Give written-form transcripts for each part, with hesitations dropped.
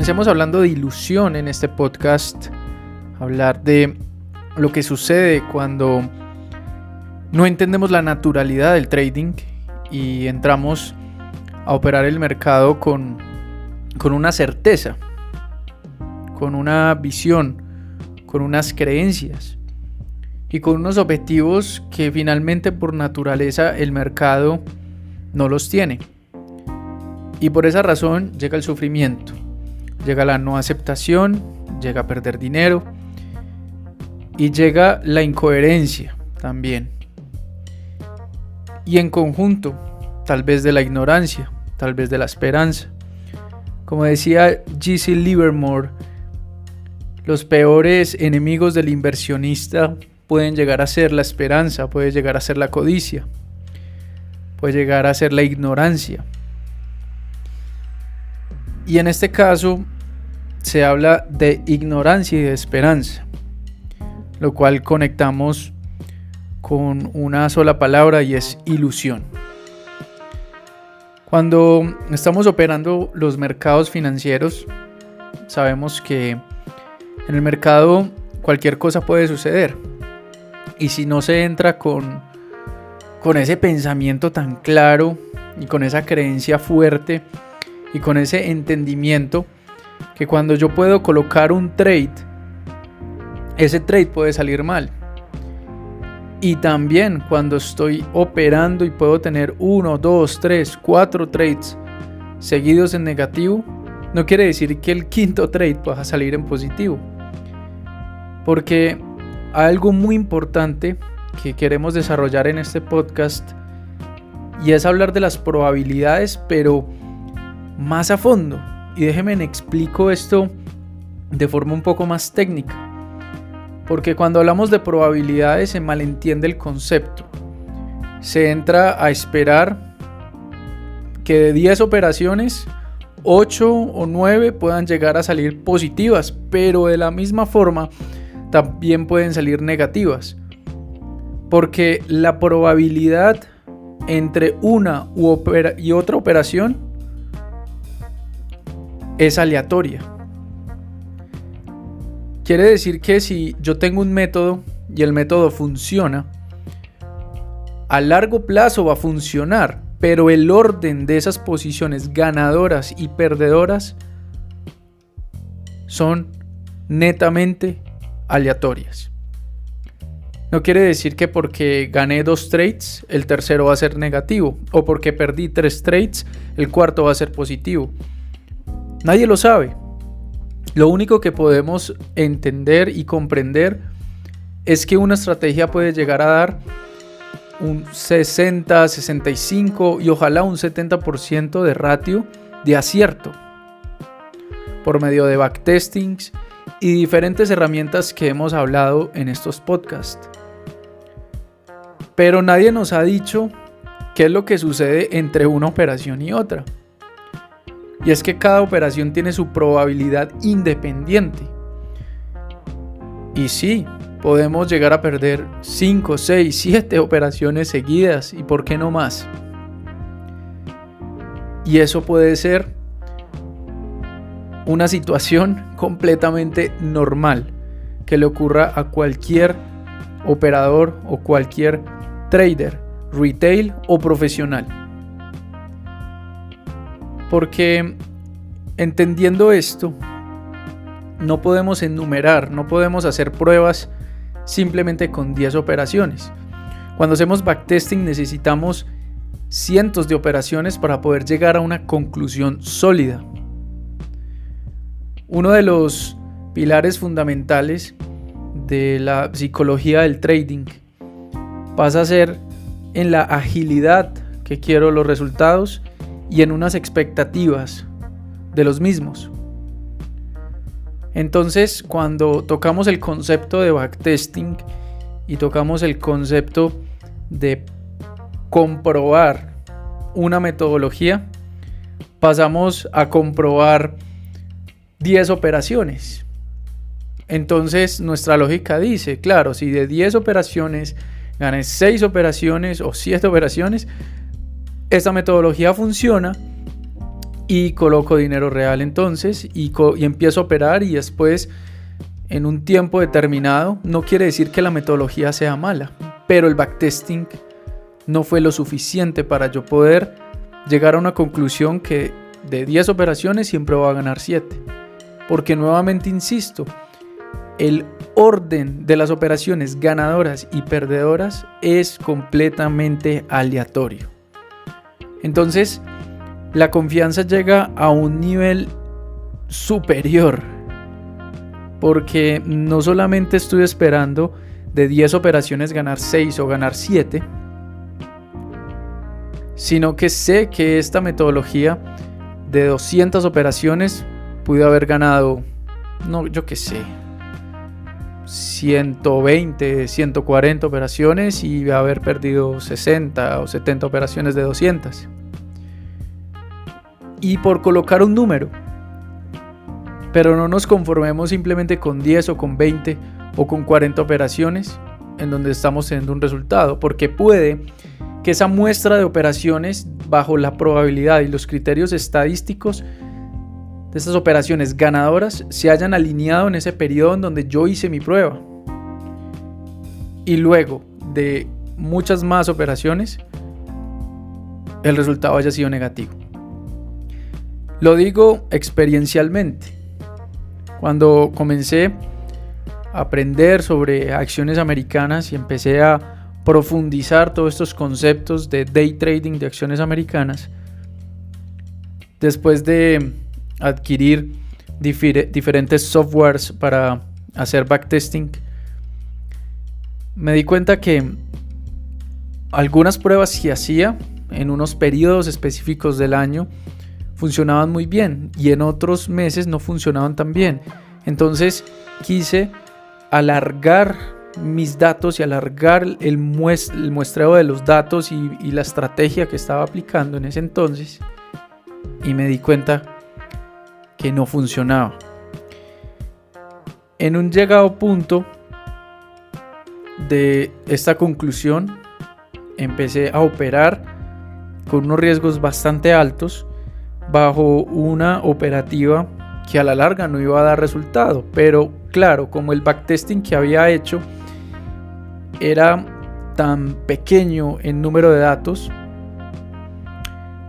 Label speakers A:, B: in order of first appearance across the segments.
A: Comencemos hablando de ilusión en este podcast, hablar de lo que sucede cuando no entendemos la naturalidad del trading y entramos a operar el mercado con una certeza, con una visión, con unas creencias y con unos objetivos que finalmente por naturaleza el mercado no los tiene. Y por esa razón llega el sufrimiento, llega la no aceptación, llega a perder dinero y llega la incoherencia también. Y en conjunto, tal vez de la ignorancia, tal vez de la esperanza. Como decía Jesse Livermore, los peores enemigos del inversionista pueden llegar a ser la esperanza, puede llegar a ser la codicia, puede llegar a ser la ignorancia. Y en este caso se habla de ignorancia y de esperanza, lo cual conectamos con una sola palabra y es ilusión. Cuando estamos operando los mercados financieros, sabemos que en el mercado cualquier cosa puede suceder. Y si no se entra con ese pensamiento tan claro y con esa creencia fuerte y con ese entendimiento que cuando yo puedo colocar un trade, ese trade puede salir mal. Y también cuando estoy operando y puedo tener 1, 2, 3, 4 trades seguidos en negativo, no quiere decir que el quinto trade pueda salir en positivo. Porque hay algo muy importante que queremos desarrollar en este podcast y es hablar de las probabilidades, pero más a fondo. Y déjenme explico esto de forma un poco más técnica. Porque cuando hablamos de probabilidades se malentiende el concepto. Se entra a esperar que de 10 operaciones, 8 o 9 puedan llegar a salir positivas, pero de la misma forma también pueden salir negativas. Porque la probabilidad entre una y otra operación es aleatoria. Quiere decir que si yo tengo un método y el método funciona, a largo plazo va a funcionar, pero el orden de esas posiciones ganadoras y perdedoras son netamente aleatorias. No quiere decir que porque gané 2 trades, el tercero va a ser negativo, o porque perdí 3 trades, el cuarto va a ser positivo. Nadie lo sabe. Lo único que podemos entender y comprender es que una estrategia puede llegar a dar un 60, 65 y ojalá un 70% de ratio de acierto por medio de backtestings y diferentes herramientas que hemos hablado en estos podcasts. Pero nadie nos ha dicho qué es lo que sucede entre una operación y otra. Y es que cada operación tiene su probabilidad independiente. Y sí, podemos llegar a perder 5, 6, 7 operaciones seguidas y por qué no más. Y eso puede ser una situación completamente normal que le ocurra a cualquier operador o cualquier trader, retail o profesional. Porque entendiendo esto, no podemos enumerar, no podemos hacer pruebas simplemente con 10 operaciones. Cuando hacemos backtesting necesitamos cientos de operaciones para poder llegar a una conclusión sólida. Uno de los pilares fundamentales de la psicología del trading pasa a ser en la agilidad que quiero los resultados y en unas expectativas de los mismos. Entonces, cuando tocamos el concepto de backtesting y tocamos el concepto de comprobar una metodología, pasamos a comprobar 10 operaciones. Entonces, nuestra lógica dice, claro, si de 10 operaciones gané 6 operaciones o 7 operaciones, esta metodología funciona, y coloco dinero real entonces y empiezo a operar, y después en un tiempo determinado, no quiere decir que la metodología sea mala, pero el backtesting no fue lo suficiente para yo poder llegar a una conclusión que de 10 operaciones siempre voy a ganar 7. Porque nuevamente insisto, el orden de las operaciones ganadoras y perdedoras es completamente aleatorio. Entonces, la confianza llega a un nivel superior, porque no solamente estoy esperando de 10 operaciones ganar 6 o ganar 7, sino que sé que esta metodología de 200 operaciones pude haber ganado, yo qué sé, 120, 140 operaciones y haber perdido 60 o 70 operaciones de 200. Y por colocar un número. Pero no nos conformemos simplemente con 10 o con 20 o con 40 operaciones en donde estamos teniendo un resultado, porque puede que esa muestra de operaciones bajo la probabilidad y los criterios estadísticos de estas operaciones ganadoras se hayan alineado en ese periodo en donde yo hice mi prueba, y luego de muchas más operaciones el resultado haya sido negativo. Lo digo experiencialmente. Cuando comencé a aprender sobre acciones americanas y empecé a profundizar todos estos conceptos de day trading de acciones americanas, después de adquirir diferentes softwares para hacer backtesting, me di cuenta que algunas pruebas que hacía en unos periodos específicos del año funcionaban muy bien y en otros meses no funcionaban tan bien. Entonces quise alargar mis datos y alargar el muestreo de los datos y la estrategia que estaba aplicando en ese entonces, y me di cuenta que no funcionaba. En un llegado punto de esta conclusión, empecé a operar con unos riesgos bastante altos bajo una operativa que a la larga no iba a dar resultado, pero claro, como el backtesting que había hecho era tan pequeño en número de datos,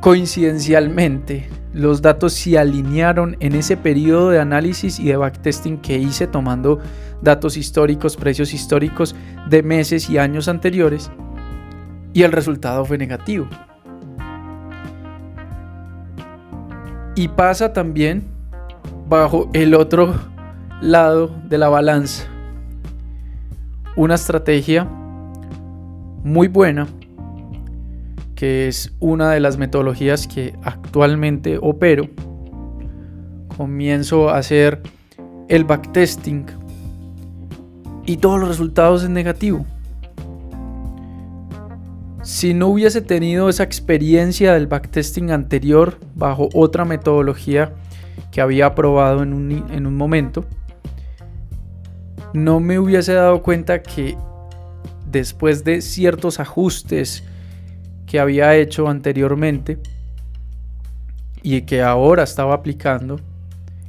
A: coincidencialmente los datos se alinearon en ese periodo de análisis y de backtesting que hice tomando datos históricos, precios históricos de meses y años anteriores, y el resultado fue negativo. Y pasa también bajo el otro lado de la balanza. Una estrategia muy buena, que es una de las metodologías que actualmente opero. Comienzo a hacer el backtesting y todos los resultados en negativo. Si no hubiese tenido esa experiencia del backtesting anterior bajo otra metodología que había probado en un momento, no me hubiese dado cuenta que después de ciertos ajustes que había hecho anteriormente y que ahora estaba aplicando,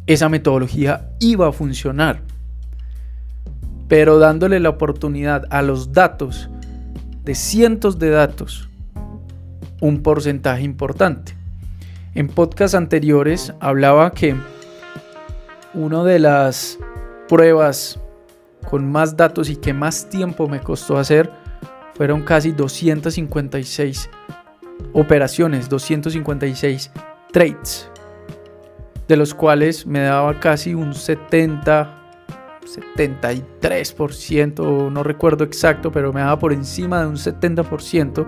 A: esa metodología iba a funcionar, pero dándole la oportunidad a los datos, de cientos de datos, un porcentaje importante. En podcasts anteriores hablaba que una de las pruebas con más datos y que más tiempo me costó hacer fueron casi 256 operaciones, 256 trades, de los cuales me daba casi un 73%, no recuerdo exacto, pero me daba por encima de un 70%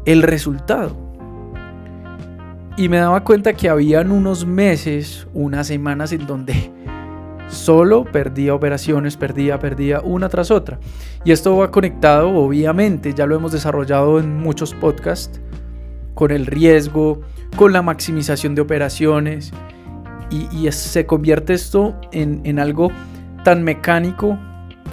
A: el resultado. Y me daba cuenta que habían unos meses, unas semanas en donde solo perdía operaciones, perdía una tras otra. Y esto va conectado, obviamente, ya lo hemos desarrollado en muchos podcasts, con el riesgo, con la maximización de operaciones. Y se convierte esto en algo tan mecánico,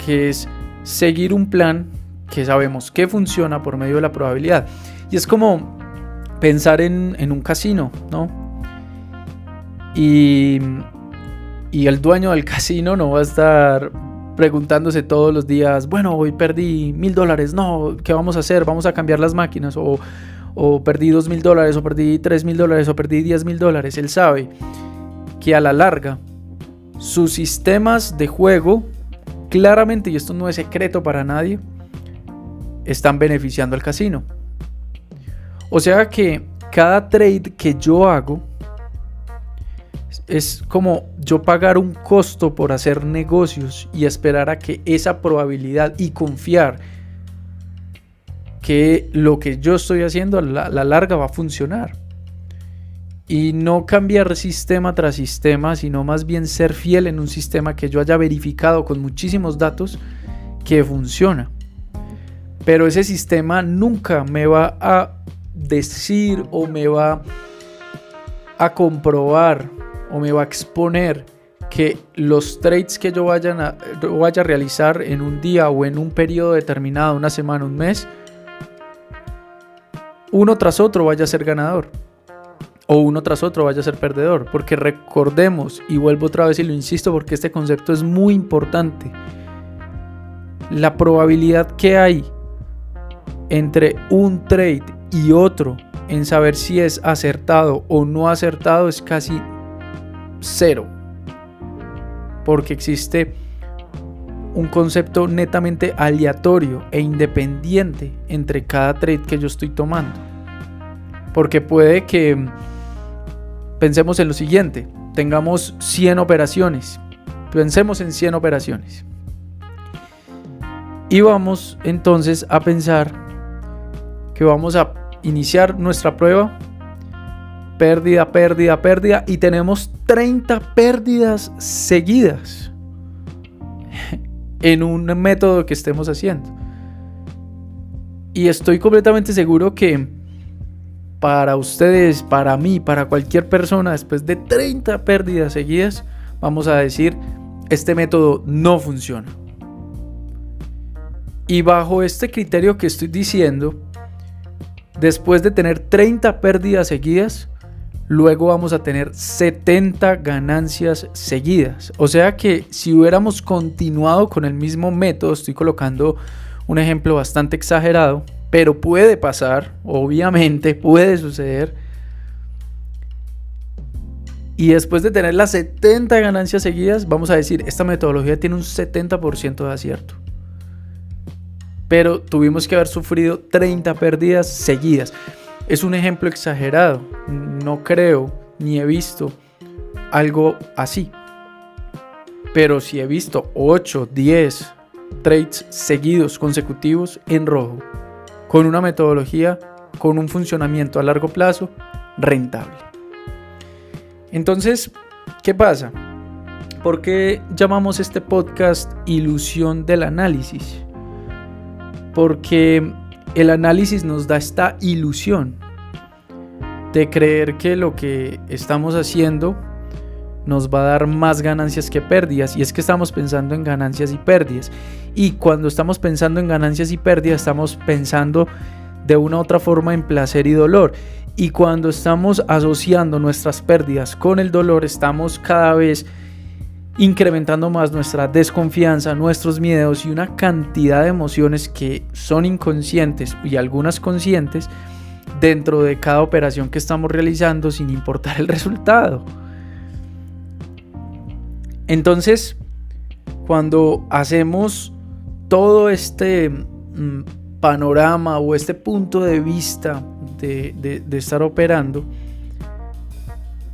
A: que es seguir un plan que sabemos que funciona por medio de la probabilidad. Y es como pensar en un casino, ¿no? y el dueño del casino no va a estar preguntándose todos los días, bueno, hoy perdí $1,000, no, ¿qué vamos a hacer? Vamos a cambiar las máquinas, o perdí $2,000, o perdí $3,000, o perdí $10,000. Él sabe que a la larga sus sistemas de juego, claramente, y esto no es secreto para nadie, están beneficiando al casino. O sea que cada trade que yo hago es como yo pagar un costo por hacer negocios y esperar a que esa probabilidad y confiar que lo que yo estoy haciendo a la larga va a funcionar. Y no cambiar sistema tras sistema, sino más bien ser fiel en un sistema que yo haya verificado con muchísimos datos que funciona. Pero ese sistema nunca me va a decir o me va a comprobar o me va a exponer que los trades que yo vaya a realizar en un día o en un periodo determinado, una semana, un mes, uno tras otro vaya a ser ganador o uno tras otro vaya a ser perdedor. Porque recordemos, y vuelvo otra vez y lo insisto porque este concepto es muy importante, la probabilidad que hay entre un trade y otro en saber si es acertado o no acertado es casi cero, porque existe un concepto netamente aleatorio e independiente entre cada trade que yo estoy tomando. Porque puede que pensemos en lo siguiente, tengamos 100 operaciones, pensemos en 100 operaciones y vamos entonces a pensar que vamos a iniciar nuestra prueba, pérdida, pérdida, pérdida, y tenemos 30 pérdidas seguidas en un método que estemos haciendo. Y estoy completamente seguro que para ustedes, para mí, para cualquier persona, después de 30 pérdidas seguidas, vamos a decir, este método no funciona. Y bajo este criterio que estoy diciendo, después de tener 30 pérdidas seguidas, luego vamos a tener 70 ganancias seguidas. O sea que si hubiéramos continuado con el mismo método, estoy colocando un ejemplo bastante exagerado, pero puede pasar, obviamente puede suceder. Y después de tener las 70 ganancias seguidas, vamos a decir, esta metodología tiene un 70% de acierto. Pero tuvimos que haber sufrido 30 pérdidas seguidas. Es un ejemplo exagerado. No creo ni he visto algo así. Pero sí he visto 8, 10 trades seguidos, consecutivos en rojo, con una metodología, con un funcionamiento a largo plazo rentable. Entonces, ¿qué pasa? ¿Por qué llamamos este podcast Ilusión del Análisis? Porque el análisis nos da esta ilusión de creer que lo que estamos haciendo nos va a dar más ganancias que pérdidas, y es que estamos pensando en ganancias y pérdidas, y cuando estamos pensando en ganancias y pérdidas estamos pensando de una u otra forma en placer y dolor, y cuando estamos asociando nuestras pérdidas con el dolor estamos cada vez incrementando más nuestra desconfianza, nuestros miedos y una cantidad de emociones que son inconscientes y algunas conscientes dentro de cada operación que estamos realizando, sin importar el resultado. Entonces, cuando hacemos todo este panorama o este punto de vista de estar operando,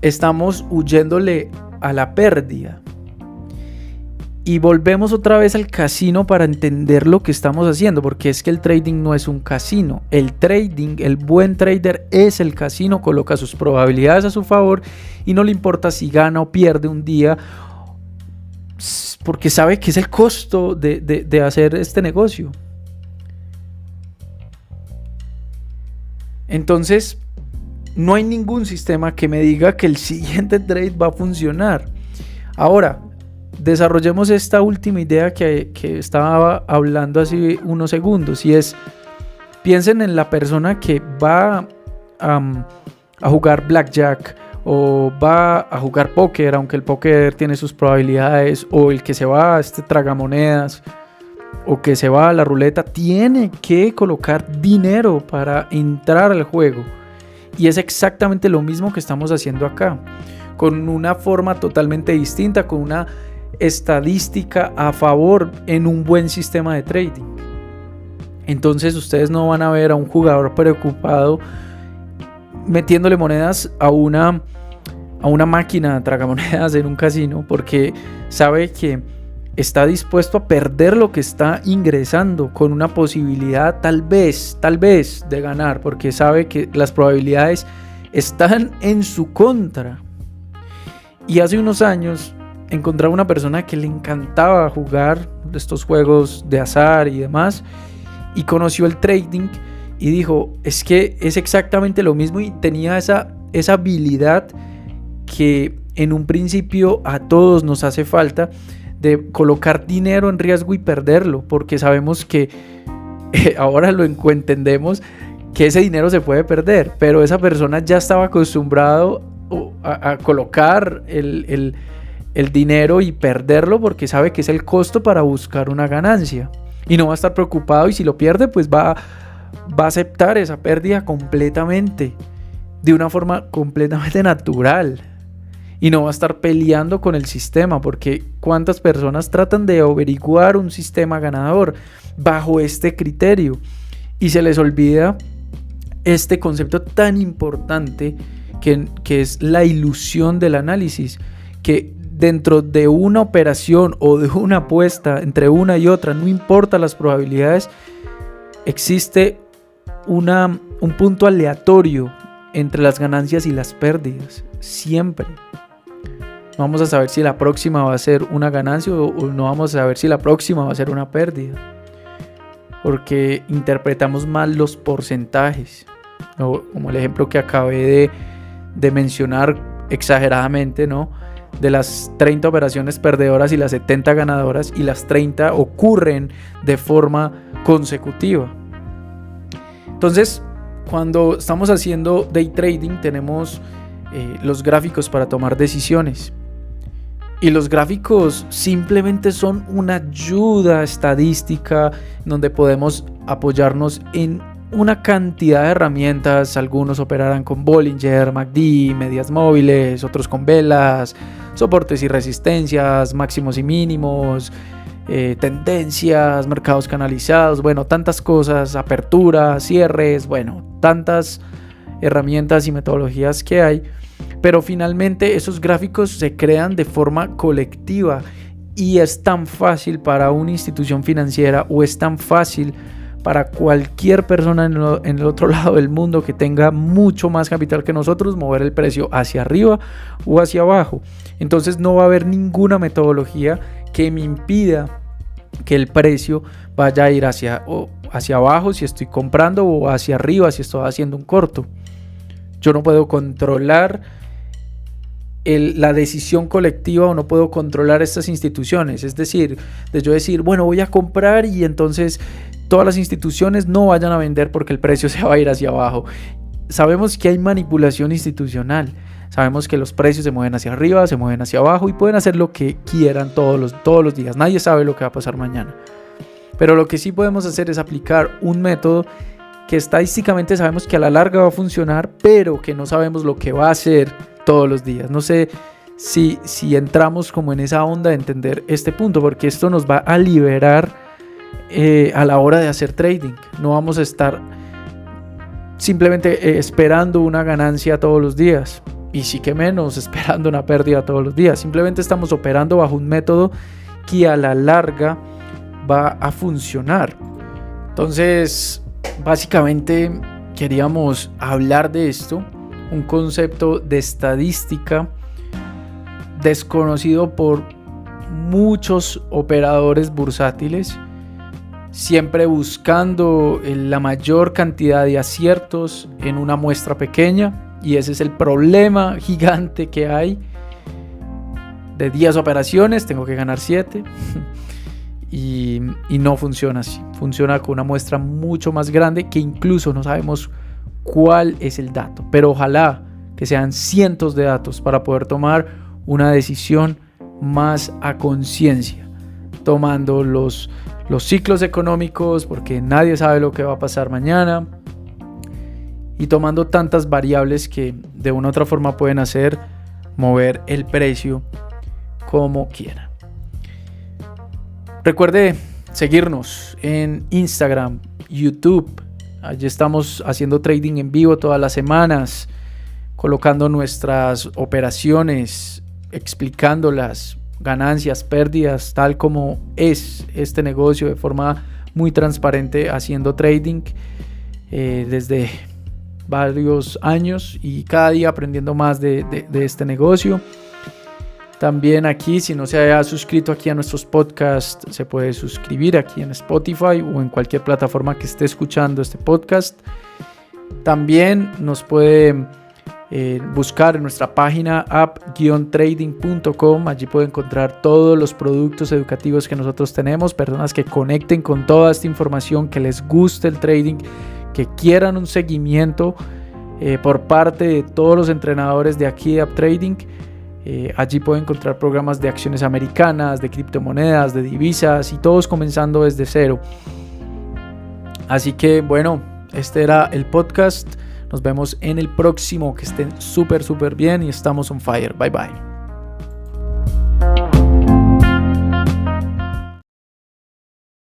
A: estamos huyéndole a la pérdida. Y volvemos otra vez al casino para entender lo que estamos haciendo, porque es que el trading no es un casino. El trading, el buen trader es el casino, coloca sus probabilidades a su favor y no le importa si gana o pierde un día, porque sabe que es el costo de hacer este negocio. Entonces, no hay ningún sistema que me diga que el siguiente trade va a funcionar. Ahora, desarrollemos esta última idea que estaba hablando hace unos segundos, y es, piensen en la persona que va a jugar blackjack o va a jugar póker, aunque el póker tiene sus probabilidades, o el que se va a este tragamonedas, o que se va a la ruleta, tiene que colocar dinero para entrar al juego. Y es exactamente lo mismo que estamos haciendo acá, con una forma totalmente distinta, con una estadística a favor en un buen sistema de trading. Entonces ustedes no van a ver a un jugador preocupado metiéndole monedas a una máquina tragamonedas en un casino, porque sabe que está dispuesto a perder lo que está ingresando con una posibilidad tal vez de ganar, porque sabe que las probabilidades están en su contra. Y hace unos años encontraba una persona que le encantaba jugar estos juegos de azar y demás, y conoció el trading y dijo, es que es exactamente lo mismo, y tenía esa habilidad que en un principio a todos nos hace falta, de colocar dinero en riesgo y perderlo, porque sabemos que ahora lo entendemos, que ese dinero se puede perder, pero esa persona ya estaba acostumbrado a colocar el dinero y perderlo, porque sabe que es el costo para buscar una ganancia, y no va a estar preocupado, y si lo pierde pues va a aceptar esa pérdida completamente, de una forma completamente natural, y no va a estar peleando con el sistema, porque cuántas personas tratan de averiguar un sistema ganador bajo este criterio y se les olvida este concepto tan importante que es la ilusión del análisis, que dentro de una operación o de una apuesta entre una y otra, no importa las probabilidades, existe un punto aleatorio entre las ganancias y las pérdidas, siempre. No vamos a saber si la próxima va a ser una ganancia o no vamos a saber si la próxima va a ser una pérdida, porque interpretamos mal los porcentajes, ¿no? Como el ejemplo que acabé de mencionar exageradamente, ¿no? De las 30 operaciones perdedoras y las 70 ganadoras, y las 30 ocurren de forma consecutiva. Entonces, cuando estamos haciendo day trading, tenemos los gráficos para tomar decisiones. Y los gráficos simplemente son una ayuda estadística donde podemos apoyarnos en una cantidad de herramientas. Algunos operarán con Bollinger, MACD, medias móviles, otros con velas, soportes y resistencias, máximos y mínimos, tendencias, mercados canalizados, bueno, tantas cosas, aperturas, cierres, bueno, tantas herramientas y metodologías que hay. Pero finalmente esos gráficos se crean de forma colectiva, y es tan fácil para una institución financiera, o es tan fácil para cualquier persona en el otro lado del mundo que tenga mucho más capital que nosotros, mover el precio hacia arriba o hacia abajo. Entonces no va a haber ninguna metodología que me impida que el precio vaya a ir hacia abajo si estoy comprando, o hacia arriba si estoy haciendo un corto. Yo no puedo controlar la decisión colectiva, o no puedo controlar estas instituciones. Es decir, de yo decir, bueno, voy a comprar, y entonces todas las instituciones no vayan a vender porque el precio se va a ir hacia abajo. Sabemos que hay manipulación institucional. Sabemos que los precios se mueven hacia arriba, se mueven hacia abajo, y pueden hacer lo que quieran todos los días. Nadie sabe lo que va a pasar mañana. Pero lo que sí podemos hacer es aplicar un método que estadísticamente sabemos que a la larga va a funcionar, pero que no sabemos lo que va a hacer todos los días. No sé si entramos como en esa onda de entender este punto, porque esto nos va a liberar a la hora de hacer trading. No vamos a estar simplemente esperando una ganancia todos los días, y sí que menos esperando una pérdida todos los días. Simplemente estamos operando bajo un método que a la larga va a funcionar. Entonces, básicamente queríamos hablar de esto, un concepto de estadística desconocido por muchos operadores bursátiles, siempre buscando la mayor cantidad de aciertos en una muestra pequeña, y ese es el problema gigante que hay. De 10 operaciones tengo que ganar 7 y no funciona así. Funciona con una muestra mucho más grande, que incluso no sabemos cuál es el dato, pero ojalá que sean cientos de datos para poder tomar una decisión más a conciencia, tomando los ciclos económicos, porque nadie sabe lo que va a pasar mañana, y tomando tantas variables que de una u otra forma pueden hacer mover el precio como quiera. Recuerde seguirnos en Instagram, YouTube. Allí estamos haciendo trading en vivo todas las semanas, colocando nuestras operaciones, explicando las ganancias, pérdidas, tal como es este negocio, de forma muy transparente, haciendo trading desde varios años y cada día aprendiendo más de este negocio. También aquí, si no se haya suscrito aquí a nuestros podcasts, se puede suscribir aquí en Spotify o en cualquier plataforma que esté escuchando este podcast. También nos puede buscar en nuestra página app-trading.com. Allí puede encontrar todos los productos educativos que nosotros tenemos, personas que conecten con toda esta información, que les guste el trading, que quieran un seguimiento por parte de todos los entrenadores de aquí de App Trading. Allí pueden encontrar programas de acciones americanas, de criptomonedas, de divisas, y todos comenzando desde cero. Así que bueno, este era el podcast. Nos vemos en el próximo. Que estén súper bien y estamos on fire. Bye bye.